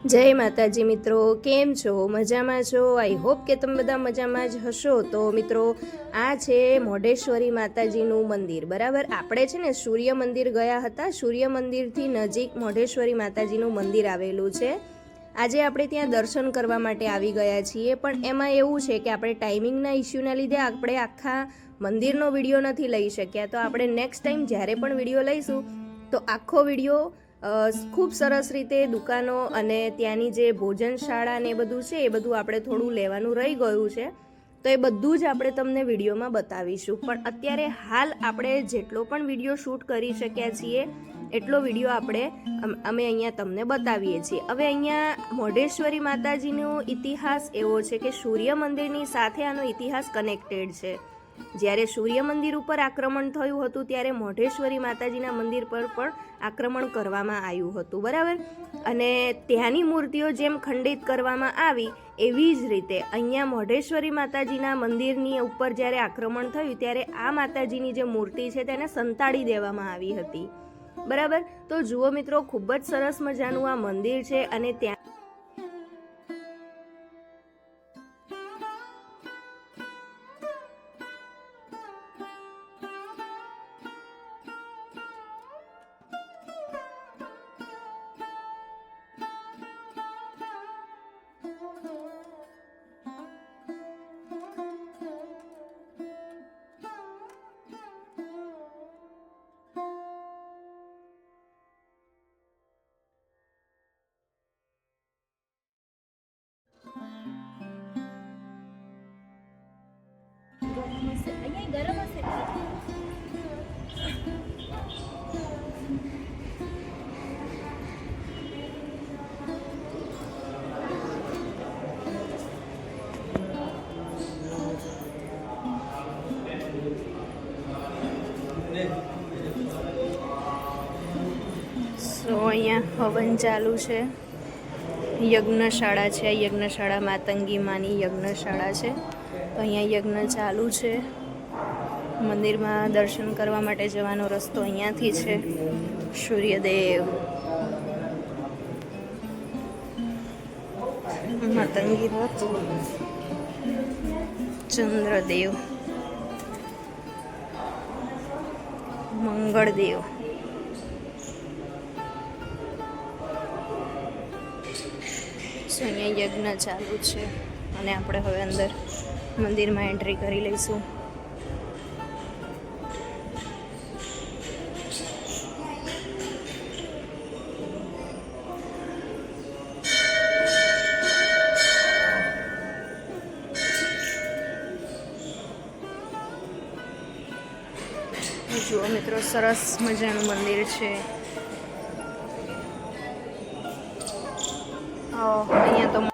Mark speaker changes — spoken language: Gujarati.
Speaker 1: જય માતાજી મિત્રો, કેમ છો? મજામાં છો? આઈ હોપ કે તમે બધા મજામાં જ હશો. તો મિત્રો, આ છે મોઢેશ્વરી માતાજીનું મંદિર. બરાબર, આપણે છે ને સૂર્ય મંદિર ગયા હતા. સૂર્ય મંદિરથી નજીક મોઢેશ્વરી માતાજીનું મંદિર આવેલું છે. આજે આપણે ત્યાં દર્શન કરવા માટે આવી ગયા છીએ, પણ એમાં એવું છે કે આપણે ટાઈમિંગના ઇસ્યુના લીધે આપણે આખા મંદિરનો વિડીયો નથી લઈ શક્યા. તો આપણે નેક્સ્ટ ટાઈમ જ્યારે પણ વિડીયો લઈશું તો આખો વિડીયો ખૂબ સરસ રીતે દુકાનો અને ત્યાંની જે ભોજનશાળા ને એ બધું છે, એ બધું આપણે થોડું લેવાનું રહી ગયું છે. તો એ બધું જ આપણે તમને વિડીયોમાં બતાવીશું. પણ અત્યારે હાલ આપણે જેટલો પણ વિડીયો શૂટ કરી શક્યા છીએ એટલો વિડીયો અમે અહીંયા તમને બતાવીએ છીએ. હવે અહીંયા મોઢેશ્વરી માતાજીનો ઇતિહાસ એવો છે કે સૂર્ય મંદિરની સાથે આનો ઇતિહાસ કનેક્ટેડ છે. જ્યારે સૂર્ય મંદિર ઉપર આક્રમણ થયું હતું ત્યારે મોઢેશ્વરી માતાજીના મંદિર પર પણ આક્રમણ કરવામાં આવ્યું હતું. બરાબર, અને ત્યાંની મૂર્તિઓ જેમ ખંડિત કરવામાં આવી એવી જ રીતે અહીંયા મોઢેશ્વરી માતાજીના મંદિરની ઉપર જ્યારે આક્રમણ થયું ત્યારે આ માતાજીની જે મૂર્તિ છે તેને સંતાડી દેવામાં આવી હતી. બરાબર, તો જુઓ મિત્રો, ખૂબ જ સરસ મજાનું આ મંદિર છે. અને ત્યાં ગરમ હશે. સો અહીંયા હવન ચાલુ છે. યજ્ઞશાળા છે. યજ્ઞશાળા માતંગી માની યજ્ઞશાળા છે. તો અહીંયા યજ્ઞ ચાલુ છે. મંદિરમાં દર્શન કરવા માટે જવાનો રસ્તો અહીંયાથી છે. સૂર્યદેવ, માતંગી રથ, ચંદ્રદેવ, મંગળદેવ. અહીંયા યજ્ઞ ચાલુ છે અને આપણે હવે અંદર મંદિરમાં એન્ટ્રી કરી લઈશું. જુઓ મિત્રો, સરસ મજાનું મંદિર છે. અહીંયા તો